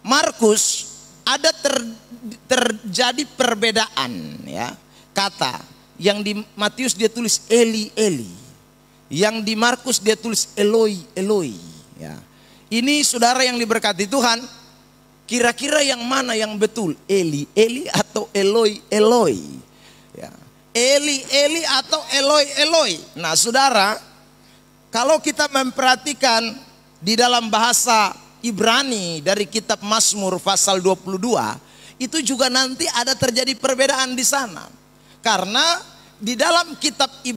Markus ada terjadi perbedaan ya kata. Yang di Matius dia tulis Eli Eli, yang di Markus dia tulis Eloi Eloi ya. Ini saudara yang diberkati Tuhan, kira-kira yang mana yang betul, Eli Eli atau Eloi Eloi ya. Eli Eli atau Eloi Eloi. Nah saudara, kalau kita memperhatikan di dalam bahasa Ibrani dari kitab Mazmur pasal 22, itu juga nanti ada terjadi perbedaan di sana. Karena di dalam kitab Ibrani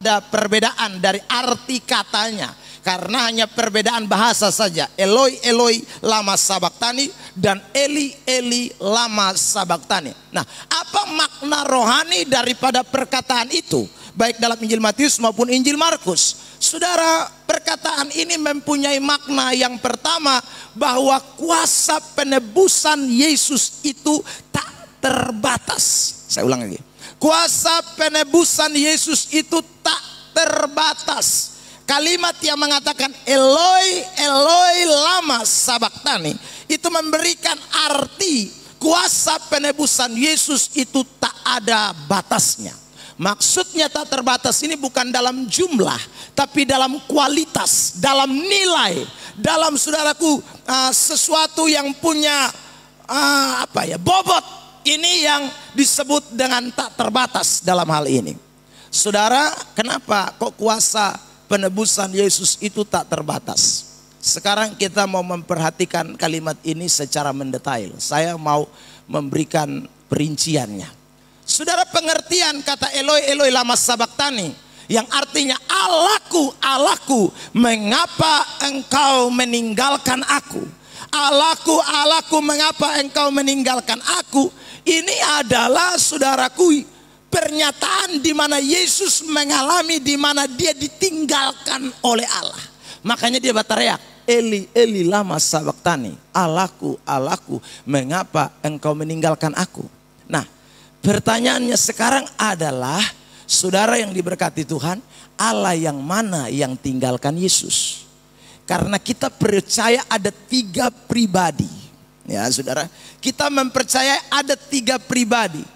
ada perbedaan dari arti katanya, karena hanya perbedaan bahasa saja. Eloi Eloi lama sabaktani dan Eli Eli lama sabaktani. Nah, apa makna rohani daripada perkataan itu, baik dalam Injil Matius maupun Injil Markus? Saudara, perkataan ini mempunyai makna yang pertama, bahwa kuasa penebusan Yesus itu tak terbatas. Saya ulang lagi. Kuasa penebusan Yesus itu tak terbatas. Kalimat yang mengatakan Eloi Eloi lama sabaktani itu memberikan arti kuasa penebusan Yesus itu tak ada batasnya. Maksudnya tak terbatas ini bukan dalam jumlah, tapi dalam kualitas, dalam nilai, dalam saudaraku sesuatu yang punya bobot. Ini yang disebut dengan tak terbatas dalam hal ini. Saudara, kenapa kok kuasa penebusan Yesus itu tak terbatas? Sekarang kita mau memperhatikan kalimat ini secara mendetail. Saya mau memberikan perinciannya. Saudara, pengertian kata Eloi Eloi lama sabaktani yang artinya Allahku Allahku mengapa engkau meninggalkan aku? Allahku Allahku mengapa engkau meninggalkan aku? Ini adalah saudaraku pernyataan di mana Yesus mengalami di mana dia ditinggalkan oleh Allah. Makanya dia berteriak, Eli Eli lama sabaktani, Allahku Allahku mengapa engkau meninggalkan aku? Nah, pertanyaannya sekarang adalah, saudara yang diberkati Tuhan, Allah yang mana yang tinggalkan Yesus? Karena kita percaya ada 3 pribadi. Ya saudara, kita mempercayai ada 3 pribadi.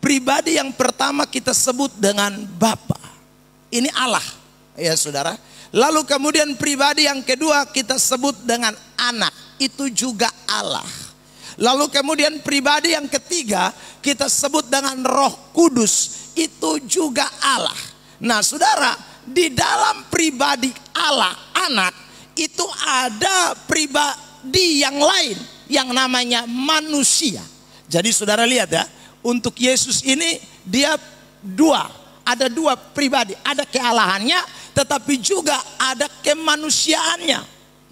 Pribadi yang pertama kita sebut dengan Bapa. Ini Allah, ya saudara. Lalu kemudian pribadi yang kedua kita sebut dengan Anak. Itu juga Allah. Lalu kemudian pribadi yang ketiga kita sebut dengan Roh Kudus. Itu juga Allah. Nah saudara, di dalam pribadi Allah, Anak, itu ada pribadi yang lain yang namanya manusia. Jadi saudara lihat ya, untuk Yesus ini dia ada dua pribadi, ada kealahannya tetapi juga ada kemanusiaannya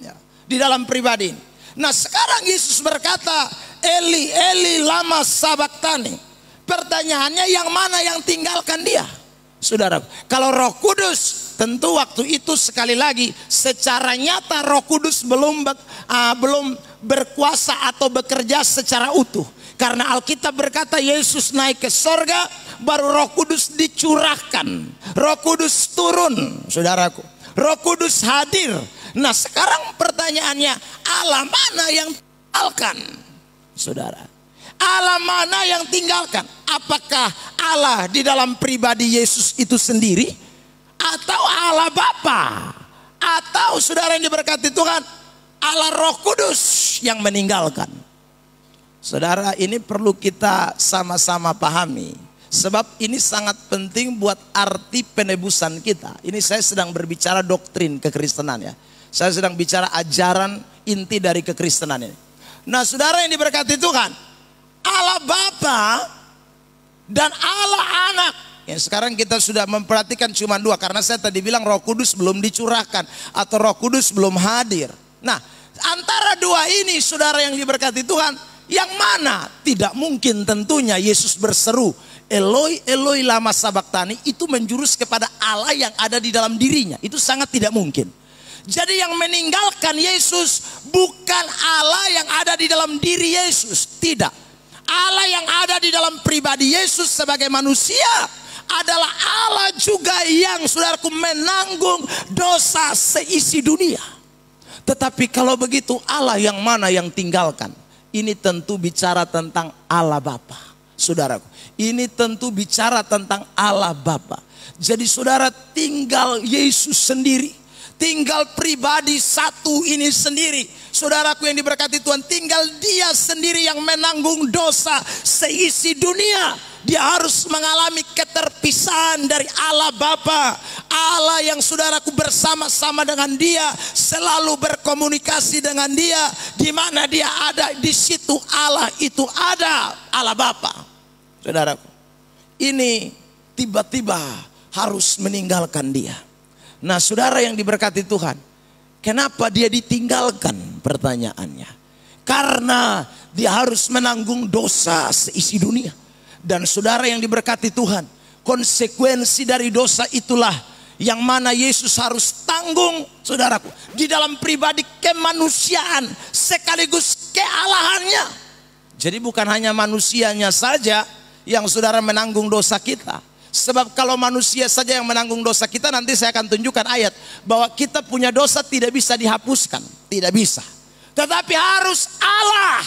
ya, di dalam pribadi ini. Nah sekarang Yesus berkata Eli Eli lama sabaktani. Pertanyaannya yang mana yang tinggalkan dia? Saudara, kalau Roh Kudus tentu waktu itu sekali lagi secara nyata Roh Kudus belum berkuasa atau bekerja secara utuh. Karena Alkitab berkata Yesus naik ke sorga, baru Roh Kudus dicurahkan. Roh Kudus turun, saudaraku. Roh Kudus hadir. Nah sekarang pertanyaannya, Allah mana yang tinggalkan? Saudara, Allah mana yang tinggalkan? Apakah Allah di dalam pribadi Yesus itu sendiri? Atau Allah Bapa? Atau saudara yang diberkati Tuhan, Allah Roh Kudus yang meninggalkan? Saudara, ini perlu kita sama-sama pahami. Sebab ini sangat penting buat arti penebusan kita. Ini saya sedang berbicara doktrin kekristenan ya. Saya sedang bicara ajaran inti dari kekristenan ini. Nah saudara yang diberkati Tuhan, Allah Bapa dan Allah Anak. Ya, sekarang kita sudah memperhatikan cuma dua. Karena saya tadi bilang Roh Kudus belum dicurahkan atau Roh Kudus belum hadir. Nah antara dua ini saudara yang diberkati Tuhan, yang mana tidak mungkin tentunya Yesus berseru Eloi Eloi lama sabaktani itu menjurus kepada Allah yang ada di dalam dirinya. Itu sangat tidak mungkin. Jadi yang meninggalkan Yesus bukan Allah yang ada di dalam diri Yesus. Tidak. Allah yang ada di dalam pribadi Yesus sebagai manusia adalah Allah juga yang saudaraku menanggung dosa seisi dunia. Tetapi kalau begitu Allah yang mana yang tinggalkan? Ini tentu bicara tentang Allah Bapa. Saudaraku, ini tentu bicara tentang Allah Bapa. Jadi saudara tinggal Yesus sendiri. Tinggal pribadi satu ini sendiri. Saudaraku yang diberkati Tuhan, tinggal dia sendiri yang menanggung dosa seisi dunia. Dia harus mengalami keterpisahan dari Allah Bapa. Allah yang saudaraku bersama-sama dengan dia, selalu berkomunikasi dengan dia. Di mana dia ada, di situ Allah itu ada, Allah Bapa. Saudaraku, ini tiba-tiba harus meninggalkan dia. Nah saudara yang diberkati Tuhan, kenapa dia ditinggalkan? Pertanyaannya, karena dia harus menanggung dosa seisi dunia. Dan saudara yang diberkati Tuhan, konsekuensi dari dosa itulah yang mana Yesus harus tanggung, saudaraku, di dalam pribadi kemanusiaan sekaligus kealahannya. Jadi bukan hanya manusianya saja yang saudara menanggung dosa kita. Sebab kalau manusia saja yang menanggung dosa kita, nanti saya akan tunjukkan ayat bahwa kita punya dosa tidak bisa dihapuskan, tidak bisa. Tetapi harus Allah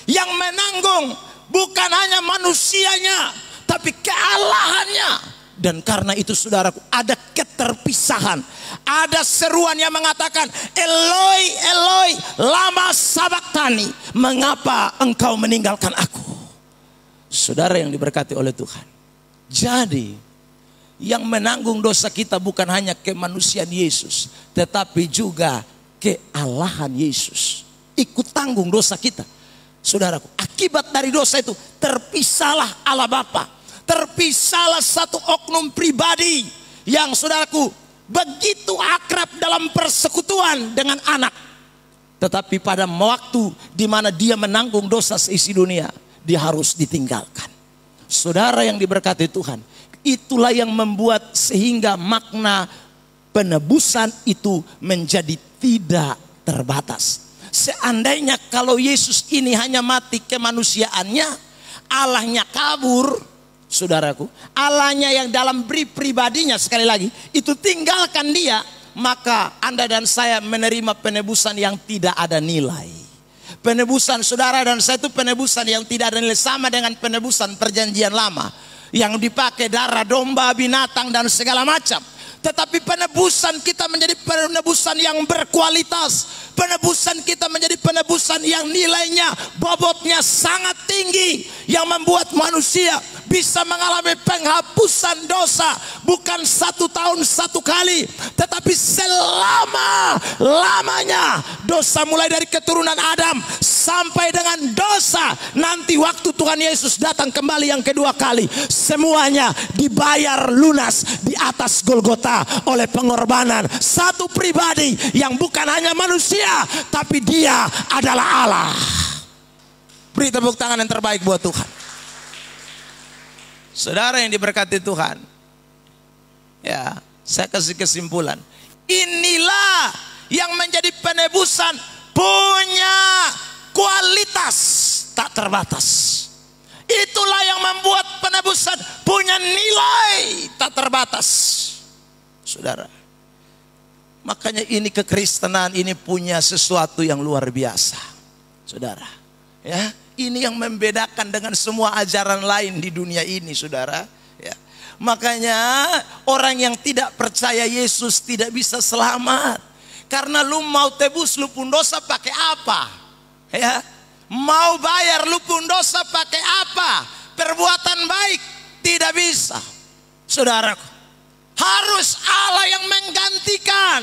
yang menanggung, bukan hanya manusianya, tapi kealahannya. Dan karena itu saudaraku, ada keterpisahan. Ada seruan yang mengatakan, Eloi, Eloi, lama sabaktani. Mengapa engkau meninggalkan aku? Saudara yang diberkati oleh Tuhan. Jadi yang menanggung dosa kita bukan hanya kemanusiaan Yesus, tetapi juga kealahan Yesus. Ikut tanggung dosa kita. Saudaraku, akibat dari dosa itu terpisahlah Allah Bapa. Terpisahlah satu oknum pribadi yang saudaraku begitu akrab dalam persekutuan dengan anak. Tetapi pada waktu di mana dia menanggung dosa seisi dunia, dia harus ditinggalkan. Saudara yang diberkati Tuhan, itulah yang membuat sehingga makna penebusan itu menjadi tidak terbatas. Seandainya kalau Yesus ini hanya mati kemanusiaannya, Allahnya kabur, saudaraku, Allahnya yang dalam pribadinya sekali lagi itu tinggalkan dia, maka Anda dan saya menerima penebusan yang tidak ada nilai. Penebusan saudara dan saya itu penebusan yang tidak ada nilai, sama dengan penebusan perjanjian lama yang dipakai darah domba, binatang dan segala macam. Tetapi penebusan kita menjadi penebusan yang berkualitas. Penebusan kita menjadi penebusan yang nilainya, bobotnya sangat tinggi, yang membuat manusia bisa mengalami penghapusan dosa bukan 1 tahun 1 kali, tetapi selama-lamanya. Dosa mulai dari keturunan Adam sampai dengan dosa nanti waktu Tuhan Yesus datang kembali yang kedua kali, semuanya dibayar lunas di atas Golgota oleh pengorbanan satu pribadi yang bukan hanya manusia, tapi dia adalah Allah. Beri tepuk tangan yang terbaik buat Tuhan. Saudara yang diberkati Tuhan, ya, Saya kasih kesimpulan. Inilah yang menjadi penebusan punya kualitas tak terbatas. Itulah yang membuat penebusan punya nilai tak terbatas. Saudara, makanya ini kekristenan ini punya sesuatu yang luar biasa. Saudara, ya, ini yang membedakan dengan semua ajaran lain di dunia ini, saudara. Ya. Makanya orang yang tidak percaya Yesus tidak bisa selamat. Karena lu mau tebus lu pun dosa pakai apa? Ya. Mau bayar lu pun dosa pakai apa? Perbuatan baik tidak bisa. Saudaraku, harus Allah yang menggantikan.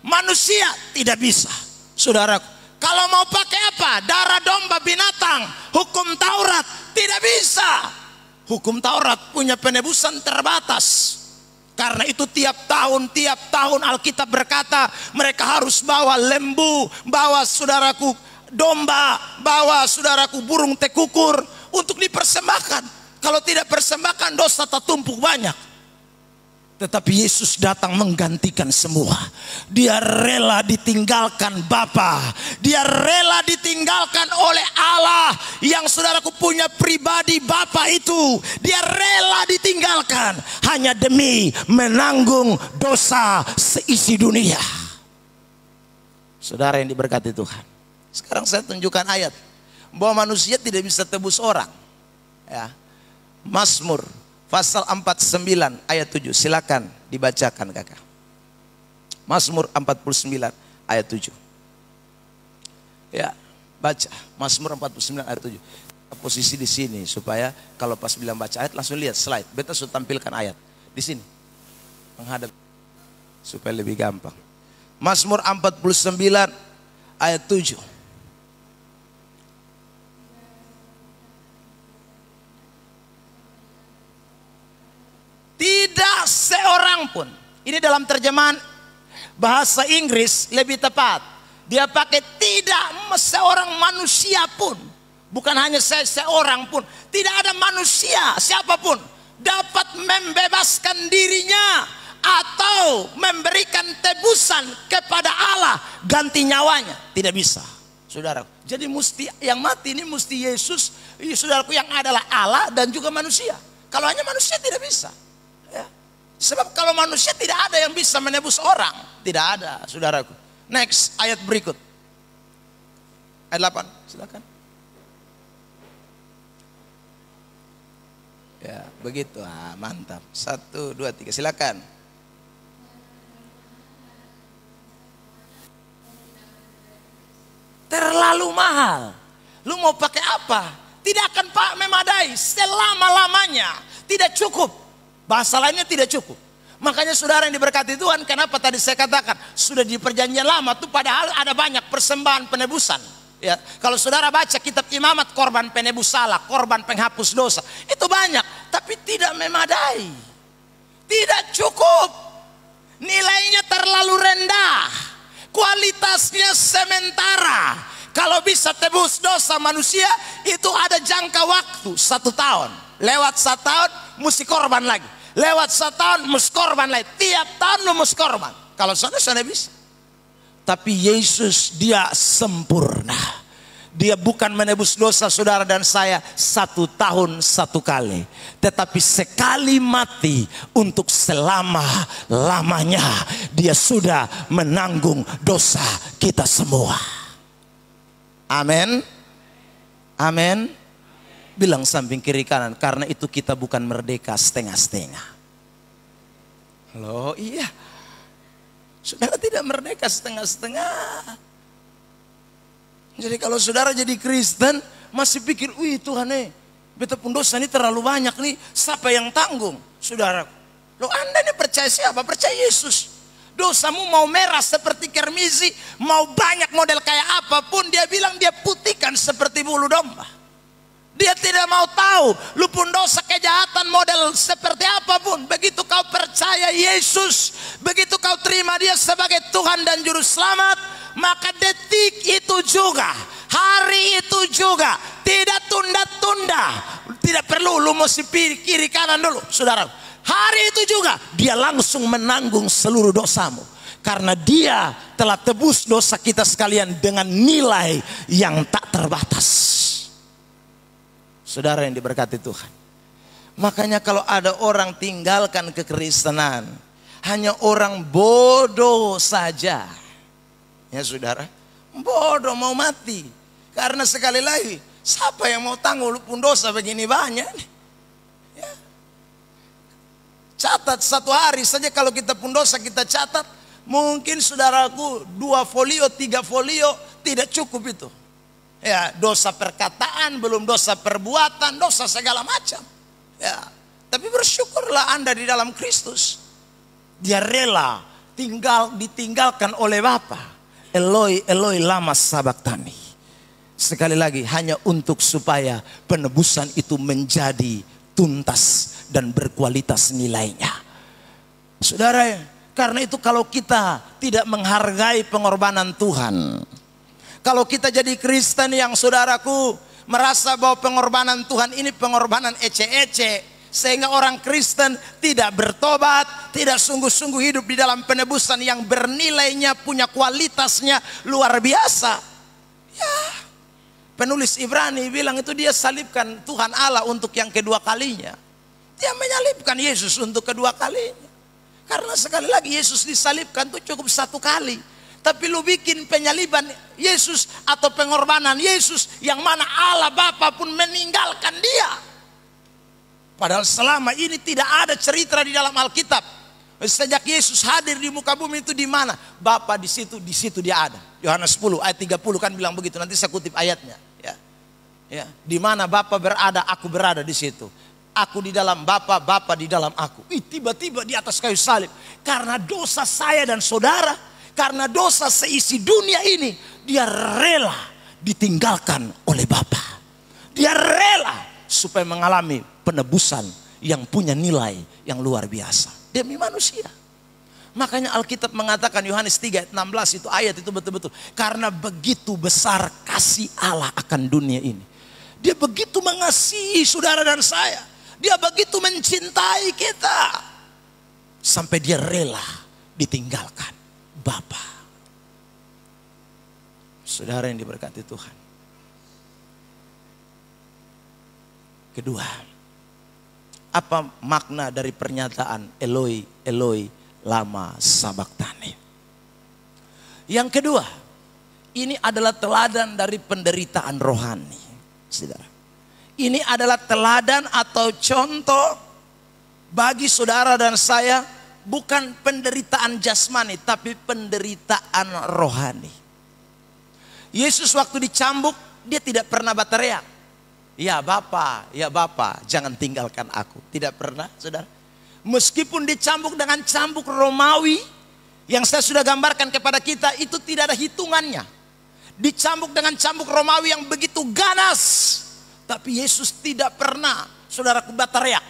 Manusia tidak bisa. Saudaraku, kalau mau pakai apa? Darah domba, binatang, hukum Taurat tidak bisa. Hukum Taurat punya penebusan terbatas. Karena itu tiap tahun Alkitab berkata mereka harus bawa lembu, bawa saudaraku domba, bawa saudaraku burung tekukur untuk dipersembahkan. Kalau tidak persembahkan dosa tertumpuk banyak. Tetapi Yesus datang menggantikan semua. Dia rela ditinggalkan Bapa. Dia rela ditinggalkan oleh Allah yang saudaraku punya pribadi Bapa itu. Dia rela ditinggalkan hanya demi menanggung dosa seisi dunia. Saudara yang diberkati Tuhan. Sekarang saya tunjukkan ayat bahwa manusia tidak bisa tebus orang. Ya. Mazmur pasal 49 ayat 7. Silakan dibacakan kakak. Mazmur 49 ayat 7. Ya, baca. Mazmur 49 ayat 7. Posisi di sini supaya kalau pas bilang baca ayat langsung lihat slide. Beta sudah tampilkan ayat di sini. Menghadap supaya lebih gampang. Mazmur 49 ayat 7. Tidak seorang pun. Ini dalam terjemahan bahasa Inggris lebih tepat. Dia pakai tidak seorang manusia pun. Bukan hanya seorang pun. Tidak ada manusia siapapun dapat membebaskan dirinya atau memberikan tebusan kepada Allah ganti nyawanya. Tidak bisa, saudara. Jadi mesti yang mati ini mesti Yesus, saudaraku, yang adalah Allah dan juga manusia. Kalau hanya manusia tidak bisa. Sebab kalau manusia tidak ada yang bisa menebus orang. Tidak ada, saudaraku. Next, ayat berikut. Ayat 8, silakan. Ya, begitu. Mantap. 1, 2, 3, silakan. Terlalu mahal. Lu mau pakai apa? Tidak akan memadai selama-lamanya. Tidak cukup. Bahasa lainnya tidak cukup. Makanya saudara yang diberkati Tuhan, kenapa tadi saya katakan sudah di perjanjian lama tuh padahal ada banyak persembahan penebusan. Ya, kalau saudara baca kitab Imamat, korban penebus salah, korban penghapus dosa, itu banyak, tapi tidak memadai. Tidak cukup. Nilainya terlalu rendah. Kualitasnya sementara. Kalau bisa tebus dosa manusia itu ada jangka waktu 1 tahun. Lewat 1 tahun mesti korban lagi. Lewat 1 tahun mesti korban lagi. Tiap tahun lu mesti korban. Kalau sana bisa. Tapi Yesus dia sempurna. Dia bukan menebus dosa saudara dan saya 1 tahun 1 kali. Tetapi sekali mati untuk selama-lamanya. Dia sudah menanggung dosa kita semua. Amin. Amin. Bilang samping kiri kanan, karena itu kita bukan merdeka setengah-setengah. Loh iya. Saudara tidak merdeka setengah-setengah. Jadi kalau saudara jadi Kristen masih pikir, wih Tuhan beta pun dosa ini terlalu banyak nih, siapa yang tanggung? Saudara, loh Anda ini percaya siapa? Percaya Yesus. Dosamu mau merah seperti kermisi, mau banyak model kayak apapun, dia bilang dia putihkan seperti bulu domba. Dia tidak mau tahu lu pun dosa kejahatan model seperti apapun. Begitu kau percaya Yesus, begitu kau terima dia sebagai Tuhan dan Juru Selamat, maka detik itu juga, hari itu juga, tidak tunda-tunda. Tidak perlu lu mesti kiri kanan dulu, saudara. hari itu juga dia langsung menanggung seluruh dosamu. Karena dia telah tebus dosa kita sekalian dengan nilai yang tak terbatas. Saudara yang diberkati Tuhan. Makanya kalau ada orang tinggalkan kekristenan, hanya orang bodoh saja. Ya saudara, bodoh mau mati. Karena sekali lagi, siapa yang mau tanggung pun dosa begini banyak. Ya. Catat satu hari saja kalau kita pun dosa kita catat. Mungkin saudaraku 2 folio, 3 folio tidak cukup itu. Ya, dosa perkataan, belum dosa perbuatan, dosa segala macam. Ya, tapi bersyukurlah Anda di dalam Kristus. Dia rela ditinggalkan oleh Bapa. Eloi, Eloi lama sabachthani. Sekali lagi hanya untuk supaya penebusan itu menjadi tuntas dan berkualitas nilainya. Saudara, karena itu kalau kita tidak menghargai pengorbanan Tuhan, kalau kita jadi Kristen yang saudaraku merasa bahwa pengorbanan Tuhan ini pengorbanan ece-ece, sehingga orang Kristen tidak bertobat, tidak sungguh-sungguh hidup di dalam penebusan yang bernilainya, punya kualitasnya luar biasa. Ya, penulis Ibrani bilang itu dia salibkan Tuhan Allah untuk yang kedua kalinya. Dia menyalibkan Yesus untuk kedua kalinya. Karena sekali lagi Yesus disalibkan itu cukup 1 kali. Tapi lu bikin penyaliban Yesus atau pengorbanan Yesus yang mana Allah Bapa pun meninggalkan dia. Padahal selama ini tidak ada cerita di dalam Alkitab. Sejak Yesus hadir di muka bumi itu di mana? Bapa di situ dia ada. Yohanes 10 ayat 30 kan bilang begitu. Nanti saya kutip ayatnya. Ya. Di mana Bapa berada, aku berada di situ. Aku di dalam Bapa, Bapa di dalam aku. Tiba-tiba di atas kayu salib. Karena dosa saya dan saudara, karena dosa seisi dunia ini, dia rela ditinggalkan oleh Bapa. Dia rela supaya mengalami penebusan yang punya nilai yang luar biasa demi manusia. Makanya Alkitab mengatakan Yohanes 3 ayat 16 itu ayat itu betul-betul. Karena begitu besar kasih Allah akan dunia ini. Dia begitu mengasihi saudara dan saya. Dia begitu mencintai kita. Sampai dia rela ditinggalkan Bapa. Saudara yang diberkati Tuhan. Kedua, apa makna dari pernyataan Eloi, Eloi lama sabachthani? Yang kedua, ini adalah teladan dari penderitaan rohani. Saudara. Ini adalah teladan atau contoh bagi saudara dan saya, bukan penderitaan jasmani tapi penderitaan rohani. Yesus waktu dicambuk dia tidak pernah berteriak, ya Bapa, jangan tinggalkan aku. Tidak pernah, saudara. Meskipun dicambuk dengan cambuk Romawi yang saya sudah gambarkan kepada kita, itu tidak ada hitungannya. Dicambuk dengan cambuk Romawi yang begitu ganas. Tapi Yesus tidak pernah, saudaraku, berteriak.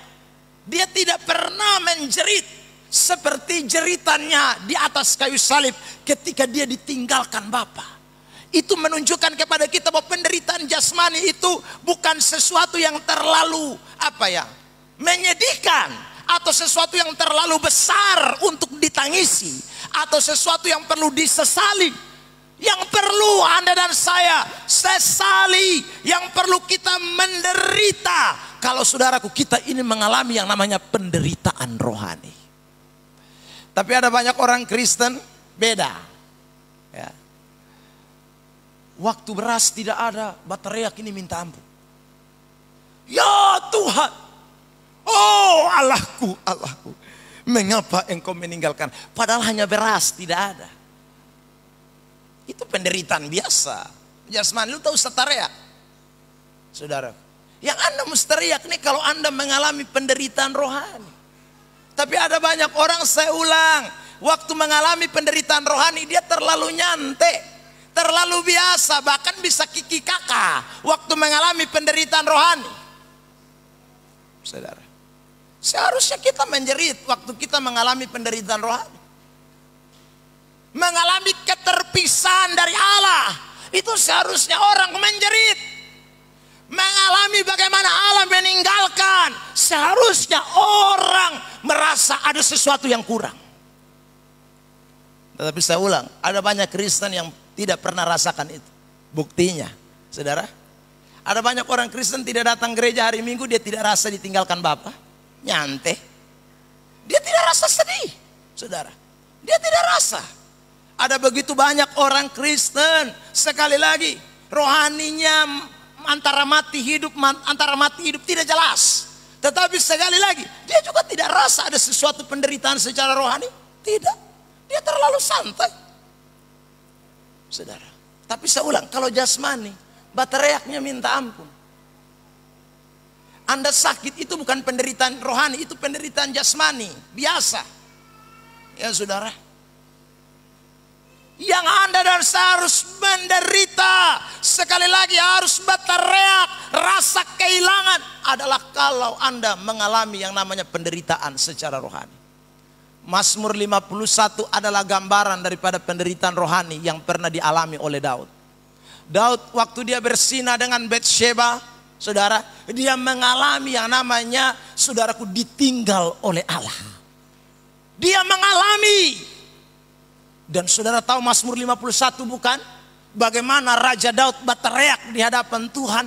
Dia tidak pernah menjerit seperti jeritannya di atas kayu salib ketika dia ditinggalkan Bapa. Itu menunjukkan kepada kita bahwa penderitaan jasmani itu bukan sesuatu yang terlalu menyedihkan, atau sesuatu yang terlalu besar untuk ditangisi, atau sesuatu yang perlu disesali. Yang perlu Anda dan saya sesali, yang perlu kita menderita. Kalau saudaraku kita ini mengalami yang namanya penderitaan rohani. Tapi ada banyak orang Kristen beda. Ya. Waktu beras tidak ada, berteriak ini minta ampun. Ya Tuhan, oh Allahku, Allahku, mengapa engkau meninggalkan? Padahal hanya beras tidak ada. Itu penderitaan biasa. Jasmani, lu tahu teriak, saudara. Yang Anda mesti teriak nih kalau Anda mengalami penderitaan rohani. Tapi ada banyak orang, saya ulang, waktu mengalami penderitaan rohani dia terlalu nyantai, terlalu biasa, bahkan bisa kiki kakak waktu mengalami penderitaan rohani. Saudara, seharusnya kita menjerit waktu kita mengalami penderitaan rohani. Mengalami keterpisahan dari Allah, itu seharusnya orang menjerit. Mengalami bagaimana Allah meninggalkan, seharusnya orang ada sesuatu yang kurang. Tetapi saya ulang, ada banyak Kristen yang tidak pernah rasakan itu. Buktinya, saudara, ada banyak orang Kristen tidak datang gereja hari Minggu, dia tidak rasa ditinggalkan Bapa. Nyantai. Dia tidak rasa sedih, saudara. Dia tidak rasa. Ada begitu banyak orang Kristen, sekali lagi, rohaninya antara mati hidup tidak jelas. Tetapi sekali lagi, dia juga tidak rasa ada sesuatu penderitaan secara rohani. Tidak. Dia terlalu santai. Saudara. Tapi saya ulang, kalau jasmani, bateriaknya minta ampun. Anda sakit itu bukan penderitaan rohani, itu penderitaan jasmani. Biasa. Ya saudara. Yang Anda dan saya harus menderita, sekali lagi harus berteriak, rasa kehilangan adalah kalau Anda mengalami yang namanya penderitaan secara rohani. Mazmur 51 adalah gambaran daripada penderitaan rohani yang pernah dialami oleh Daud. Daud waktu dia berzina dengan Batsheba, saudara, dia mengalami yang namanya, saudaraku, ditinggal oleh Allah. Dia mengalami. Dan saudara tahu Mazmur 51 bukan? Bagaimana Raja Daud berteriak di hadapan Tuhan.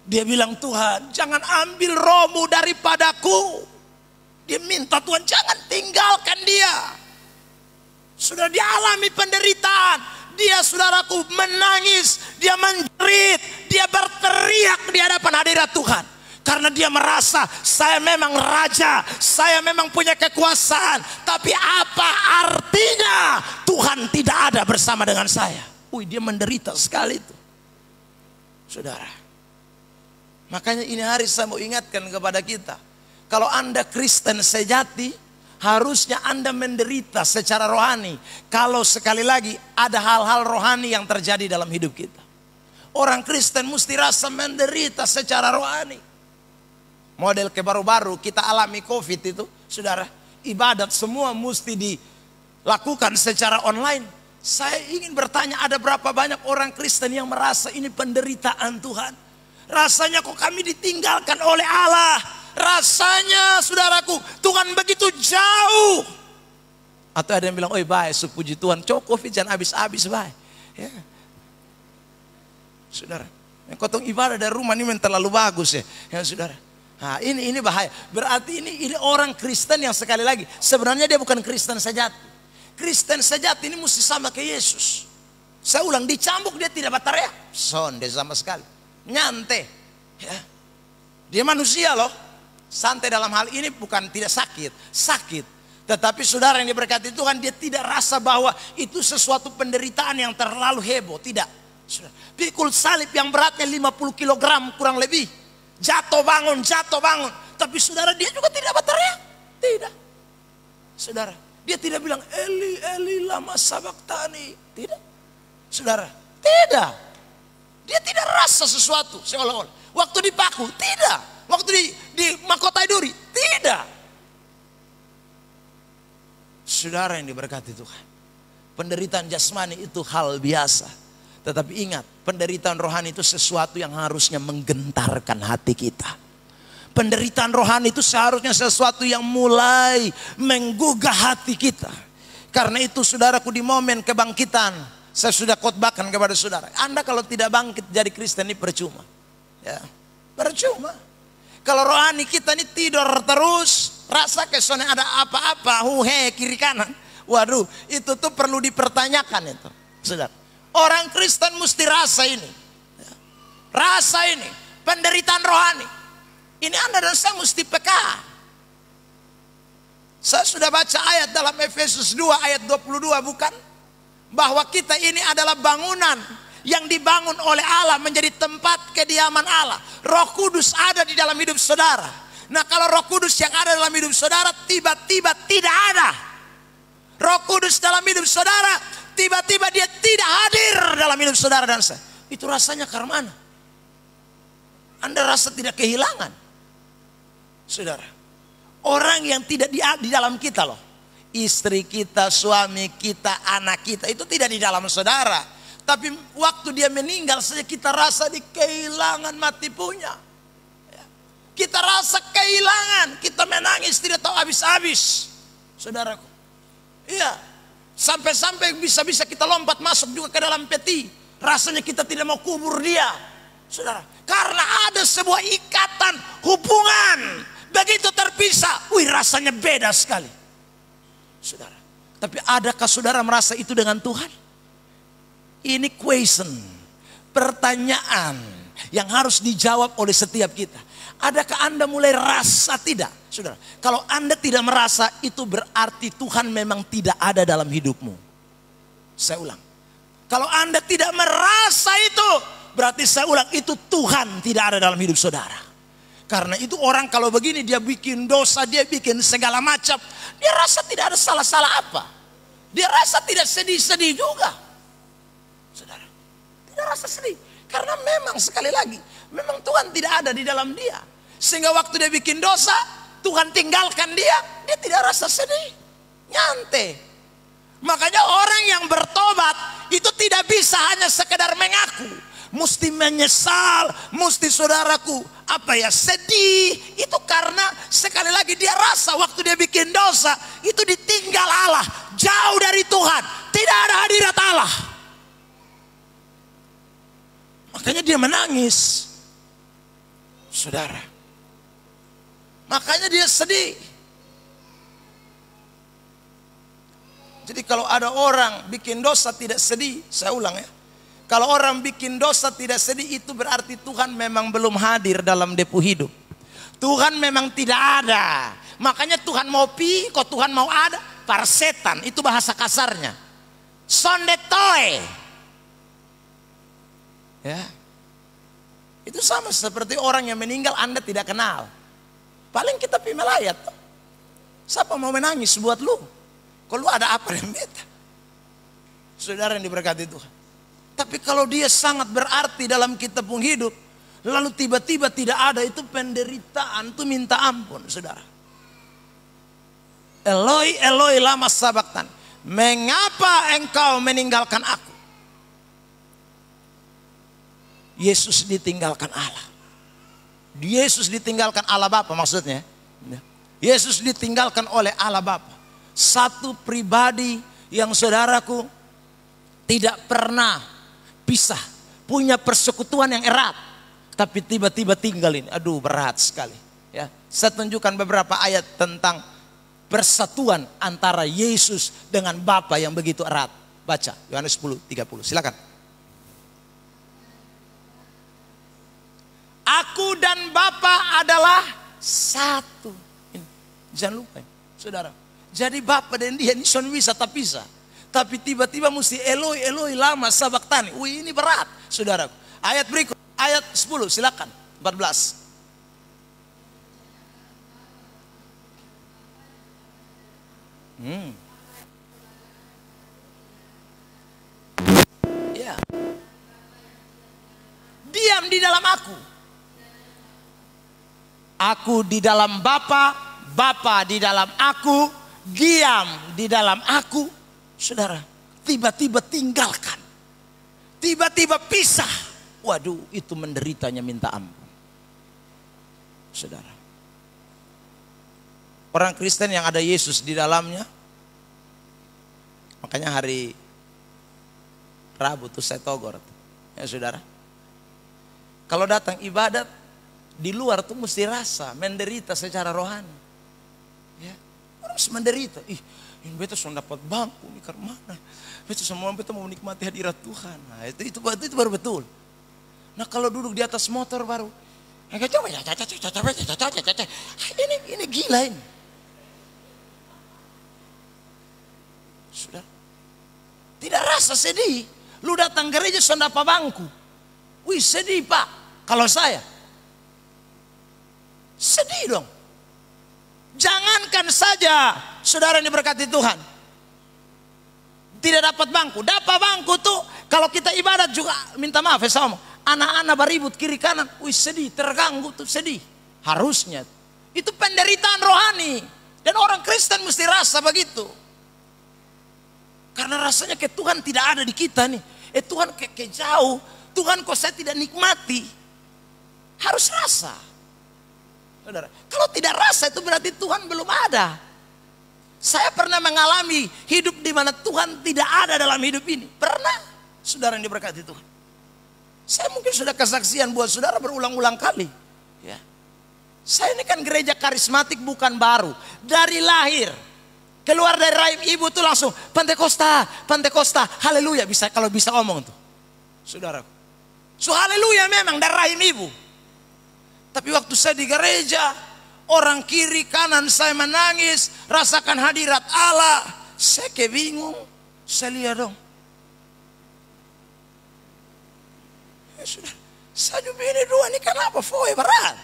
Dia bilang, Tuhan jangan ambil rohmu daripadaku. Dia minta Tuhan jangan tinggalkan dia. Sudah dia alami penderitaan. Dia saudaraku menangis. Dia menjerit. Dia berteriak di hadapan hadirat Tuhan. Karena dia merasa saya memang raja, saya memang punya kekuasaan. Tapi apa artinya Tuhan tidak ada bersama dengan saya? Dia menderita sekali itu. Saudara. Makanya ini hari saya mau ingatkan kepada kita. Kalau Anda Kristen sejati, harusnya Anda menderita secara rohani. Kalau sekali lagi ada hal-hal rohani yang terjadi dalam hidup kita. Orang Kristen mesti rasa menderita secara rohani. Model baru-baru kita alami COVID itu, saudara, ibadat semua mesti dilakukan secara online. Saya ingin bertanya, ada berapa banyak orang Kristen yang merasa ini penderitaan Tuhan? Rasanya kok kami ditinggalkan oleh Allah? Rasanya, saudaraku, Tuhan begitu jauh. Atau ada yang bilang, oh baik, puji Tuhan, coba COVID jangan habis-habis, baik. Ya. Saudara, yang kotong ibadah dari rumah ini terlalu bagus ya, ya saudara. Nah, ini bahaya. Berarti ini orang Kristen yang sekali lagi sebenarnya dia bukan Kristen sejati. Kristen sejati ini mesti sama ke Yesus. Saya ulang, dicambuk dia tidak berteriak. Sonde sama sekali. Nyantai. Ya. Dia manusia loh. Santai dalam hal ini bukan tidak sakit. Sakit. Tetapi saudara yang diberkati Tuhan, dia tidak rasa bahwa itu sesuatu penderitaan yang terlalu heboh. Tidak. Pikul salib yang beratnya 50 kg kurang lebih. Jatuh bangun. Tapi saudara dia juga tidak berteriak. Tidak. Saudara, dia tidak bilang Eli, Eli lama sabaktani. Tidak. Saudara, tidak. Dia tidak rasa sesuatu seolah-olah. Waktu dipaku, tidak. Waktu di mahkota duri, tidak. Saudara yang diberkati Tuhan. Penderitaan jasmani itu hal biasa. Tetapi ingat, penderitaan rohani itu sesuatu yang harusnya menggentarkan hati kita. Penderitaan rohani itu seharusnya sesuatu yang mulai menggugah hati kita. Karena itu saudaraku, di momen kebangkitan, saya sudah khotbahkan kepada saudara. Anda kalau tidak bangkit jadi Kristen ini percuma. Ya, percuma. Kalau rohani kita ini tidur terus, rasa kesannya ada apa-apa, kiri kanan. Waduh, itu tuh perlu dipertanyakan itu, saudara. Orang Kristen mesti rasa ini. Rasa ini. Penderitaan rohani. Ini Anda dan saya mesti peka. Saya sudah baca ayat dalam Efesus 2 ayat 22 bukan? Bahwa kita ini adalah bangunan yang dibangun oleh Allah menjadi tempat kediaman Allah. Roh Kudus ada di dalam hidup saudara. Nah kalau Roh Kudus yang ada dalam hidup saudara tiba-tiba tidak ada. Roh Kudus dalam hidup saudara, tiba-tiba dia tidak hadir dalam hidup saudara dan saya. Itu rasanya karena mana? Anda rasa tidak kehilangan. Saudara, orang yang tidak di dalam kita loh. Istri kita, suami kita, anak kita itu tidak di dalam saudara. Tapi waktu dia meninggal saja kita rasa di kehilangan mati punya. Kita rasa kehilangan, kita menangis tidak tahu habis-habis. Saudaraku. Iya. Sampai-sampai bisa-bisa kita lompat masuk juga ke dalam peti. Rasanya kita tidak mau kubur dia. Saudara. Karena ada sebuah ikatan hubungan. Begitu terpisah. Wih, rasanya beda sekali. Saudara. Tapi adakah saudara merasa itu dengan Tuhan? Ini question. Pertanyaan yang harus dijawab oleh setiap kita. Adakah Anda mulai rasa tidak? Saudara, kalau Anda tidak merasa, itu berarti Tuhan memang tidak ada dalam hidupmu. Saya ulang. Kalau Anda tidak merasa itu, berarti saya ulang, itu Tuhan tidak ada dalam hidup saudara. Karena itu orang kalau begini, dia bikin dosa, dia bikin segala macam. Dia rasa tidak ada salah-salah apa. Dia rasa tidak sedih-sedih juga. Saudara, tidak rasa sedih. Karena memang sekali lagi, memang Tuhan tidak ada di dalam dia. Sehingga waktu dia bikin dosa, Tuhan tinggalkan dia, dia tidak rasa sedih. Nyantai. Makanya orang yang bertobat itu tidak bisa hanya sekedar mengaku. Mesti menyesal, mesti saudaraku, sedih. Itu karena sekali lagi dia rasa waktu dia bikin dosa, itu ditinggal Allah. Jauh dari Tuhan, tidak ada hadirat Allah. Makanya dia menangis. Saudara. Makanya dia sedih. Jadi kalau ada orang bikin dosa tidak sedih, saya ulang ya. Kalau orang bikin dosa tidak sedih, itu berarti Tuhan memang belum hadir dalam depu hidup. Tuhan memang tidak ada. Makanya Tuhan mau kok Tuhan mau ada, parsetan, itu bahasa kasarnya. Sondetoe. Ya. Itu sama seperti orang yang meninggal Anda tidak kenal. Paling kita pi melayat. Siapa mau menangis buat lu? Kalau lu ada apa yang beda? Saudara yang diberkati Tuhan. Tapi kalau dia sangat berarti dalam kita pun hidup, lalu tiba-tiba tidak ada, itu penderitaan, itu minta ampun, saudara. Eloi, Eloi lama sabaktan. Mengapa engkau meninggalkan aku? Yesus ditinggalkan Allah. Yesus ditinggalkan Allah Bapa maksudnya. Yesus ditinggalkan oleh Allah Bapa. Satu pribadi yang saudaraku tidak pernah pisah, punya persekutuan yang erat, tapi tiba-tiba tinggalin. Aduh, berat sekali. Ya, saya tunjukkan beberapa ayat tentang persatuan antara Yesus dengan Bapa yang begitu erat. Baca Yohanes 10:30. Silakan. Aku dan Bapa adalah satu. Jangan lupa, saudara. Jadi Bapa dan dia ini bisa tak pisah. Tapi tiba-tiba mesti Eloi, Eloi lama sabaktani. Wih, ini berat, saudara. Ayat berikut, ayat 10, silakan. 14. Ya. Diam di dalam aku. Aku di dalam Bapa, Bapa di dalam aku, diam di dalam aku. Saudara, tiba-tiba tinggalkan. Tiba-tiba pisah. Waduh, itu menderitanya minta ampun. Saudara. Orang Kristen yang ada Yesus di dalamnya. Makanya hari Rabu tuh saya togor. Ya saudara. Kalau datang ibadat, di luar tuh mesti rasa menderita secara rohani. Ya, harus menderita. Ini beta sudah dapat bangku nih karena mana? Beta semua beta mau menikmati hadirat Tuhan. Nah, itu baru betul. Nah, kalau duduk di atas motor baru, ini gila ini. Sudah, tidak rasa sedih. Lu datang gereja sudah dapat bangku. Wih, sedih Pak. Kalau saya sedih dong. Jangankan saja saudara yang diberkati Tuhan tidak dapat bangku. Dapat bangku tuh kalau kita ibadat juga minta maaf ya sama. Anak-anak beribut kiri kanan. Wih, sedih, terganggu tuh sedih. Harusnya itu penderitaan rohani. Dan orang Kristen mesti rasa begitu. Karena rasanya ke Tuhan tidak ada di kita nih. Tuhan ke jauh. Tuhan kok saya tidak nikmati. Harus rasa. Saudara, kalau tidak rasa itu berarti Tuhan belum ada. Saya pernah mengalami hidup di mana Tuhan tidak ada dalam hidup ini. Pernah, saudara yang diberkati Tuhan. Saya mungkin sudah kesaksian buat saudara berulang-ulang kali. Ya. Saya ini kan gereja karismatik bukan baru. Dari lahir, keluar dari rahim ibu tuh langsung Pantekosta, Pantekosta, haleluya. Bisa, kalau bisa ngomong tuh, saudara. So haleluya memang dari rahim ibu. Tapi waktu saya di gereja, orang kiri kanan saya menangis, rasakan hadirat Allah. Saya kayak bingung, saya lihat dong. Ya sudah, saya juga ini dua ini kenapa foy berat.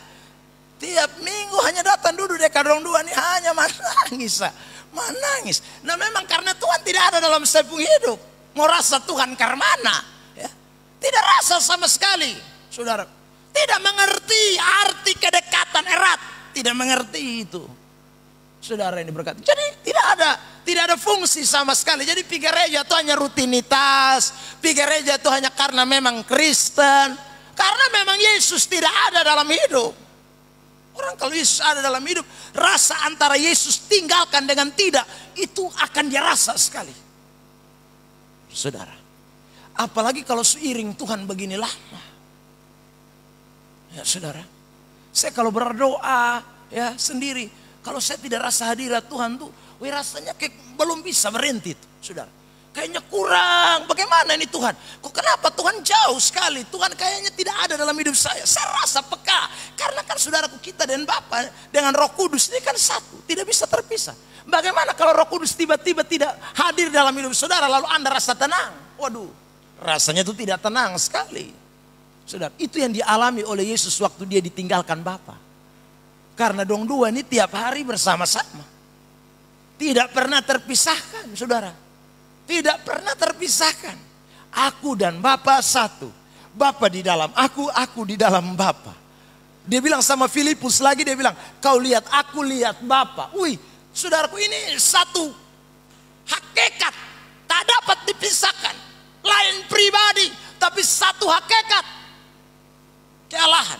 Tiap minggu hanya datang duduk dekat dong dua ini hanya menangis. Menangis. Nah memang karena Tuhan tidak ada dalam saya punya hidup. Mau rasa Tuhan karena mana? Ya. Tidak rasa sama sekali, saudara. Tidak mengerti arti kedekatan erat. Tidak mengerti itu, saudara yang diberkati. Jadi tidak ada fungsi sama sekali. Jadi pergi gereja itu hanya rutinitas. Pergi gereja itu hanya karena memang Kristen. Karena memang Yesus tidak ada dalam hidup. Orang kalau Yesus ada dalam hidup, rasa antara Yesus tinggalkan dengan tidak, itu akan dia rasa sekali. Saudara, apalagi kalau seiring Tuhan begini lama. Ya saudara, saya kalau berdoa ya sendiri, kalau saya tidak rasa hadirat Tuhan tuh, rasanya kayak belum bisa berhenti tuh, saudara. Kayaknya kurang, bagaimana ini Tuhan? Kok kenapa Tuhan jauh sekali? Tuhan kayaknya tidak ada dalam hidup saya. Saya rasa peka, karena kan saudaraku kita dan Bapa dengan Roh Kudus ini kan satu, tidak bisa terpisah. Bagaimana kalau Roh Kudus tiba-tiba tidak hadir dalam hidup saudara, lalu Anda rasa tenang? Waduh, rasanya itu tidak tenang sekali. Saudara, itu yang dialami oleh Yesus waktu dia ditinggalkan Bapa. Karena dong dua ini tiap hari bersama-sama. Tidak pernah terpisahkan, saudara. Tidak pernah terpisahkan. Aku dan Bapa satu. Bapa di dalam aku di dalam Bapa. Dia bilang sama Filipus lagi, dia bilang, kau lihat aku, lihat Bapa. Wih, saudaraku, ini satu hakikat. Tak dapat dipisahkan. Lain pribadi, tapi satu hakikat. Kealahan.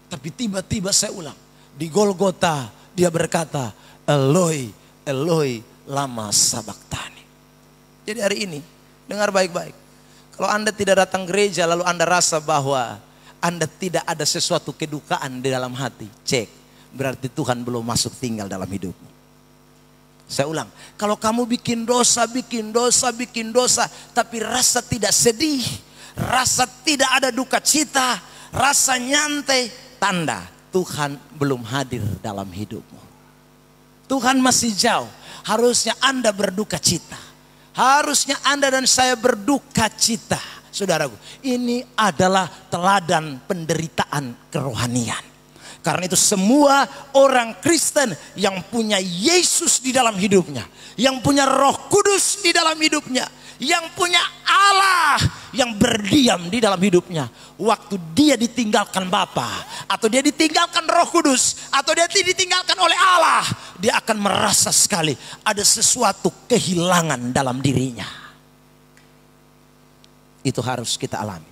Tapi tiba-tiba saya ulang. Di Golgota dia berkata, Eloi, Eloi, lama sabachthani. Jadi hari ini, dengar baik-baik. Kalau Anda tidak datang gereja lalu Anda rasa bahwa Anda tidak ada sesuatu kedukaan di dalam hati. Cek, berarti Tuhan belum masuk tinggal dalam hidupmu. Saya ulang, kalau kamu bikin dosa, tapi rasa tidak sedih, rasa tidak ada duka cita, rasa nyantai, tanda Tuhan belum hadir dalam hidupmu. Tuhan masih jauh. Harusnya Anda berduka cita. Harusnya Anda dan saya berduka cita. Saudaraku, ini adalah teladan penderitaan kerohanian. Karena itu semua orang Kristen yang punya Yesus di dalam hidupnya, yang punya Roh Kudus di dalam hidupnya, yang punya Allah yang berdiam di dalam hidupnya, waktu dia ditinggalkan Bapa, atau dia ditinggalkan Roh Kudus, atau dia ditinggalkan oleh Allah, dia akan merasa sekali ada sesuatu kehilangan dalam dirinya. Itu harus kita alami.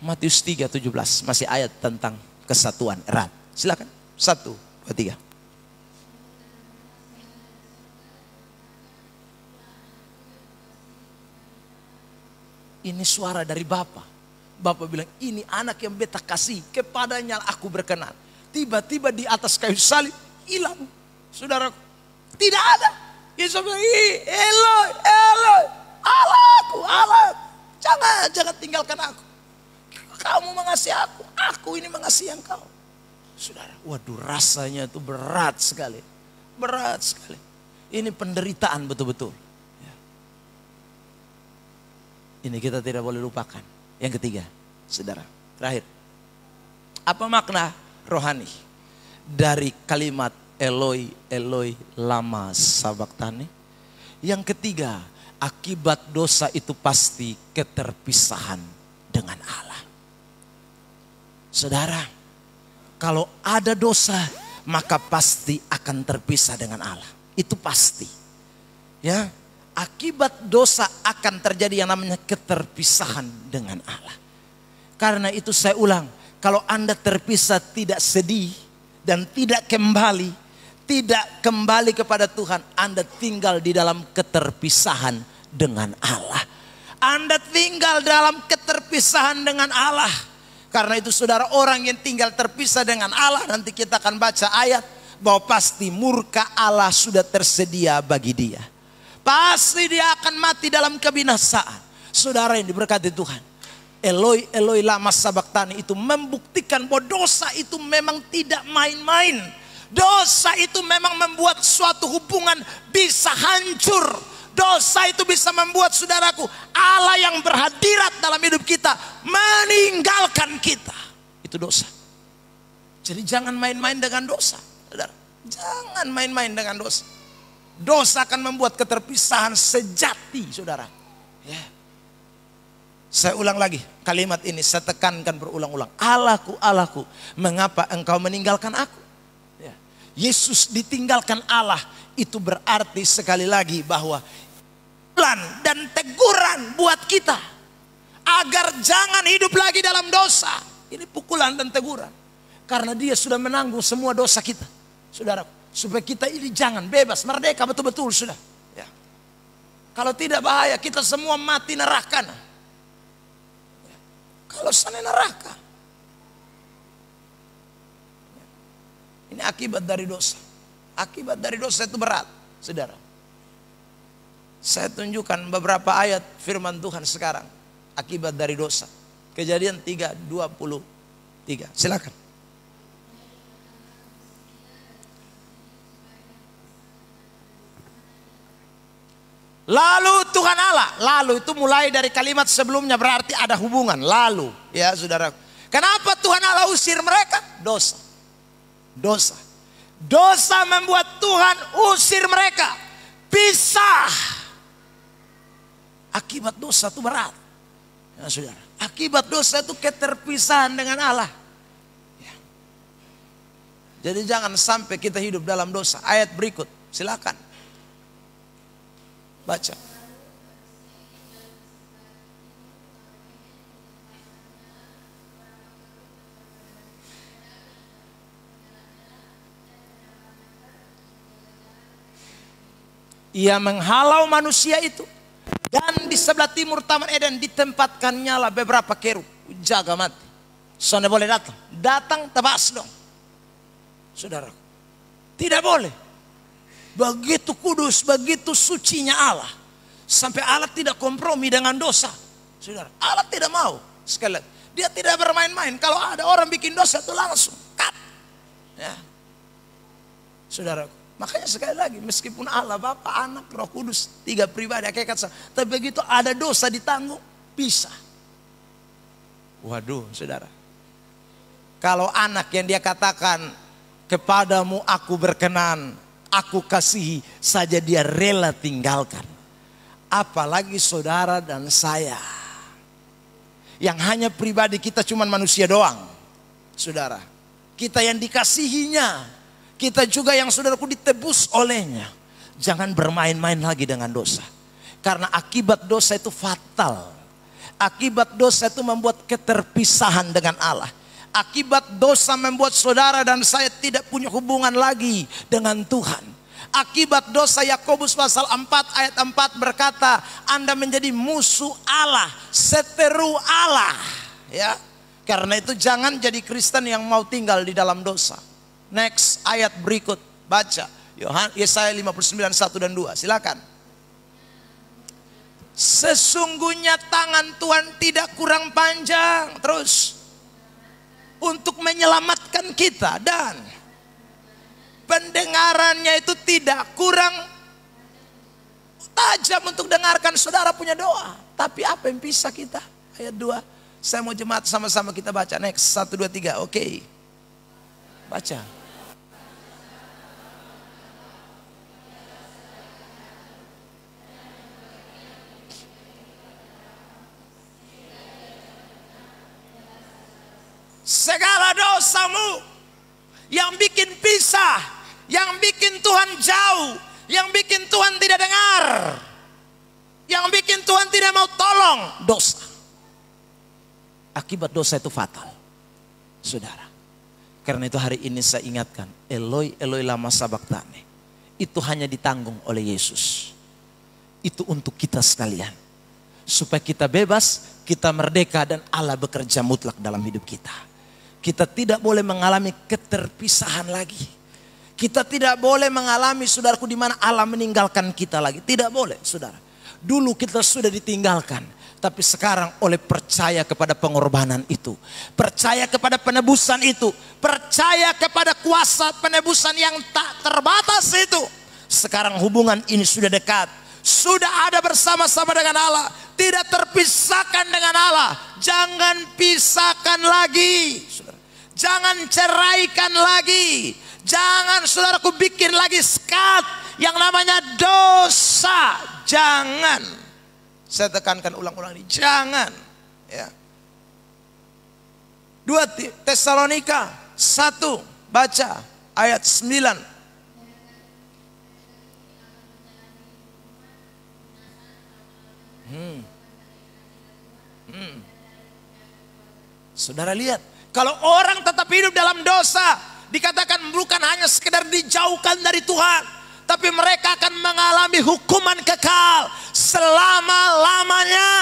Matius 3:17 masih ayat tentang kesatuan erat. Silakan. 1, 2, 3. Ini suara dari Bapa. Bapa bilang, ini anak yang beta kasih, kepadanya aku berkenan. Tiba-tiba di atas kayu salib hilang. Saudaraku, tidak ada. Yesus bilang, Eloi, Eloi, Allahku, Allah. Jangan tinggalkan aku. Kamu mengasihi aku ini mengasihi engkau. Saudara, waduh, rasanya itu berat sekali. Berat sekali. Ini penderitaan betul-betul. Ini kita tidak boleh lupakan. Yang ketiga, saudara, terakhir. Apa makna rohani dari kalimat Eloi, Eloi, lama sabachthani? Yang ketiga, akibat dosa itu pasti keterpisahan dengan Allah. Saudara, kalau ada dosa, maka pasti akan terpisah dengan Allah. Itu pasti. Ya. Akibat dosa akan terjadi yang namanya keterpisahan dengan Allah. Karena itu saya ulang, Kalau Anda terpisah tidak sedih dan tidak kembali kepada Tuhan, Anda tinggal di dalam keterpisahan dengan Allah. Anda tinggal dalam keterpisahan dengan Allah. Karena itu saudara, orang yang tinggal terpisah dengan Allah, nanti kita akan baca ayat bahwa pasti murka Allah sudah tersedia bagi dia. Pasti dia akan mati dalam kebinasaan. Saudara yang diberkati Tuhan, Eloi Eloi lama sabaktani itu membuktikan bahwa dosa itu memang tidak main-main. Dosa itu memang membuat suatu hubungan bisa hancur. Dosa itu bisa membuat saudaraku, Allah yang berhadirat dalam hidup kita meninggalkan kita. Itu dosa. Jadi jangan main-main dengan dosa, saudara. Jangan main-main dengan dosa. Dosa akan membuat keterpisahan sejati, saudara. Ya. Saya ulang lagi kalimat ini, saya tekankan berulang-ulang. Allahku, Allahku, mengapa engkau meninggalkan aku? Ya. Yesus ditinggalkan Allah, itu berarti sekali lagi bahwa pukulan dan teguran buat kita agar jangan hidup lagi dalam dosa. Ini pukulan dan teguran karena dia sudah menanggung semua dosa kita, saudara. Supaya kita ini jangan bebas, merdeka betul-betul, sudah. Ya. Kalau tidak bahaya kita semua mati neraka. Ya. Kalau sana neraka. Ya. Ini akibat dari dosa. Akibat dari dosa itu berat, saudara. Saya tunjukkan beberapa ayat firman Tuhan sekarang. Akibat dari dosa. Kejadian 3:23. Silakan. Lalu Tuhan Allah. Lalu itu mulai dari kalimat sebelumnya, berarti ada hubungan. Lalu, ya saudara. Kenapa Tuhan Allah usir mereka? Dosa. Dosa. Dosa membuat Tuhan usir mereka. Pisah. Akibat dosa itu berat. Ya saudara. Akibat dosa itu keterpisahan dengan Allah. Ya. Jadi jangan sampai kita hidup dalam dosa. Ayat berikut, silakan. Baca. Ia menghalau manusia itu. Dan di sebelah timur Taman Eden ditempatkannya lah beberapa kerub. Jaga mati. Soalnya boleh datang. Datang tebas dong. Saudara. Tidak boleh. Begitu kudus, begitu sucinya Allah. Sampai Allah tidak kompromi dengan dosa. Saudara, Allah tidak mau. Sekali lagi, dia tidak bermain-main. Kalau ada orang bikin dosa itu langsung cut. Ya. Saudara, makanya sekali lagi, meskipun Allah Bapa, Anak, Roh Kudus, 3 pribadi hakikat sama, tapi begitu ada dosa ditanggung, pisah. Waduh, saudara. Kalau anak yang dia katakan, kepadamu aku berkenan, aku kasihi, saja dia rela tinggalkan. Apalagi saudara dan saya. Yang hanya pribadi kita cuma manusia doang. Saudara. Kita yang dikasihinya. Kita juga yang saudaraku ditebus olehnya. Jangan bermain-main lagi dengan dosa. Karena akibat dosa itu fatal. Akibat dosa itu membuat keterpisahan dengan Allah. Akibat dosa membuat saudara dan saya tidak punya hubungan lagi dengan Tuhan. Akibat dosa Yakobus pasal 4 ayat 4 berkata, Anda menjadi musuh Allah, seteru Allah. Ya, karena itu jangan jadi Kristen yang mau tinggal di dalam dosa. Next ayat berikut, baca Yesaya 59 1 dan 2. Silakan. Sesungguhnya tangan Tuhan tidak kurang panjang terus untuk menyelamatkan kita, dan pendengarannya itu tidak kurang tajam untuk dengarkan saudara punya doa. Tapi apa yang pisah kita? Ayat 2. Saya mau jemaat sama-sama kita baca. Next 1 2 3. Oke. Baca. Segala dosamu yang bikin pisah, yang bikin Tuhan jauh, yang bikin Tuhan tidak dengar, yang bikin Tuhan tidak mau tolong, dosa. Akibat dosa itu fatal. saudara. Karena itu hari ini saya ingatkan, Eloi, Eloi lama sabachthani. Itu hanya ditanggung oleh Yesus. Itu untuk kita sekalian. Supaya kita bebas, kita merdeka dan Allah bekerja mutlak dalam hidup kita. Kita tidak boleh mengalami keterpisahan lagi. Kita tidak boleh mengalami, saudaraku, di mana Allah meninggalkan kita lagi. Tidak boleh, saudara. Dulu kita sudah ditinggalkan. Tapi sekarang oleh percaya kepada pengorbanan itu, percaya kepada penebusan itu, percaya kepada kuasa penebusan yang tak terbatas itu, sekarang hubungan ini sudah dekat, sudah ada bersama-sama dengan Allah, tidak terpisahkan dengan Allah. Jangan pisahkan lagi, jangan ceraikan lagi, jangan saudaraku bikin lagi sekat yang namanya dosa, jangan. Saya tekankan ulang-ulang ini, jangan. Ya. 2 Tesalonika 1, baca ayat 9. Saudara lihat, kalau orang tetap hidup dalam dosa, dikatakan bukan hanya sekedar dijauhkan dari Tuhan, tapi mereka akan mengalami hukuman kekal selama-lamanya.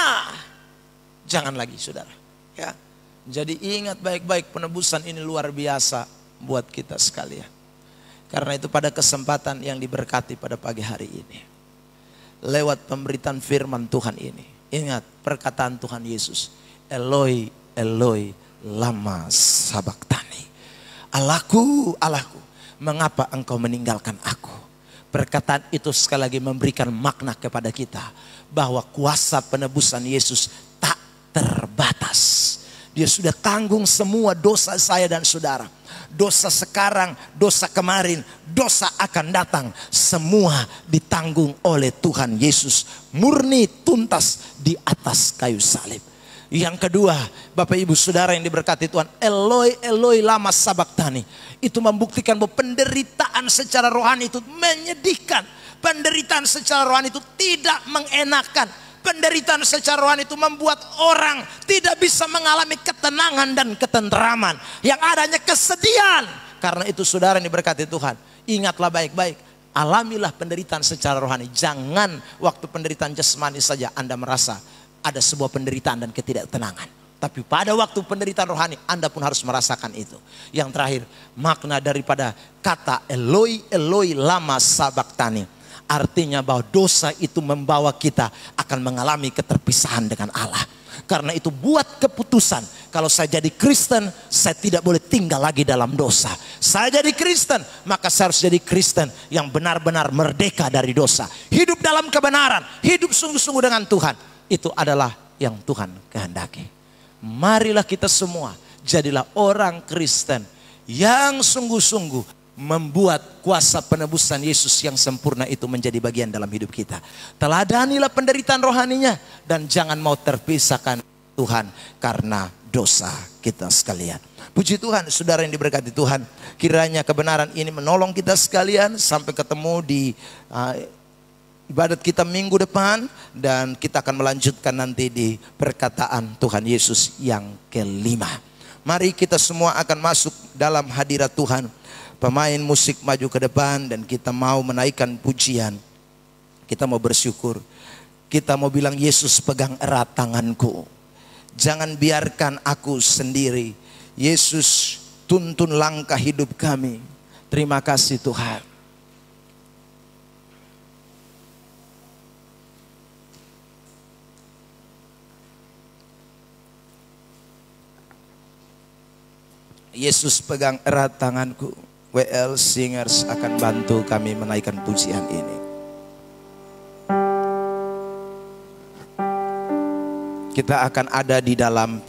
Jangan lagi, saudara. Ya. Jadi ingat baik-baik, penebusan ini luar biasa buat kita sekalian. Karena itu pada kesempatan yang diberkati pada pagi hari ini, lewat pemberitaan firman Tuhan ini, ingat perkataan Tuhan Yesus, Eloi, Eloi, lama sabachthani. Allahku, Allahku, mengapa engkau meninggalkan aku? Perkataan itu sekali lagi memberikan makna kepada kita bahwa kuasa penebusan Yesus tak terbatas. Dia sudah tanggung semua dosa saya dan saudara. Dosa sekarang, dosa kemarin, dosa akan datang. Semua ditanggung oleh Tuhan Yesus. Murni tuntas di atas kayu salib. Yang kedua, Bapak Ibu Saudara yang diberkati Tuhan, Eloi, Eloi lama sabachthani. Itu membuktikan bahwa penderitaan secara rohani itu menyedihkan. Penderitaan secara rohani itu tidak mengenakan. Penderitaan secara rohani itu membuat orang tidak bisa mengalami ketenangan dan ketenteraman. Yang adanya kesedihan. Karena itu saudara yang diberkati Tuhan, ingatlah baik-baik. Alamilah penderitaan secara rohani. Jangan waktu penderitaan jasmani saja Anda merasa ada sebuah penderitaan dan ketidaktenangan. Tapi pada waktu penderitaan rohani Anda pun harus merasakan itu. Yang terakhir, makna daripada kata Eloi, Eloi lama sabachthani, artinya bahwa dosa itu membawa kita akan mengalami keterpisahan dengan Allah. Karena itu buat keputusan, kalau saya jadi Kristen, saya tidak boleh tinggal lagi dalam dosa. Saya jadi Kristen, maka saya harus jadi Kristen yang benar-benar merdeka dari dosa. Hidup dalam kebenaran, hidup sungguh-sungguh dengan Tuhan. Itu adalah yang Tuhan kehendaki. Marilah kita semua jadilah orang Kristen yang sungguh-sungguh membuat kuasa penebusan Yesus yang sempurna itu menjadi bagian dalam hidup kita. Teladanilah penderitaan rohaninya dan jangan mau terpisahkan Tuhan karena dosa kita sekalian. Puji Tuhan, saudara yang diberkati Tuhan, kiranya kebenaran ini menolong kita sekalian sampai ketemu di ibadat kita minggu depan, dan kita akan melanjutkan nanti di perkataan Tuhan Yesus yang kelima. Mari kita semua akan masuk dalam hadirat Tuhan. Pemain musik maju ke depan dan kita mau menaikkan pujian. Kita mau bersyukur. Kita mau bilang, Yesus pegang erat tanganku. Jangan biarkan aku sendiri. Yesus tuntun langkah hidup kami. Terima kasih Tuhan. Yesus pegang erat tanganku. WL Singers akan bantu kami menaikkan pujian ini. Kita akan ada di dalam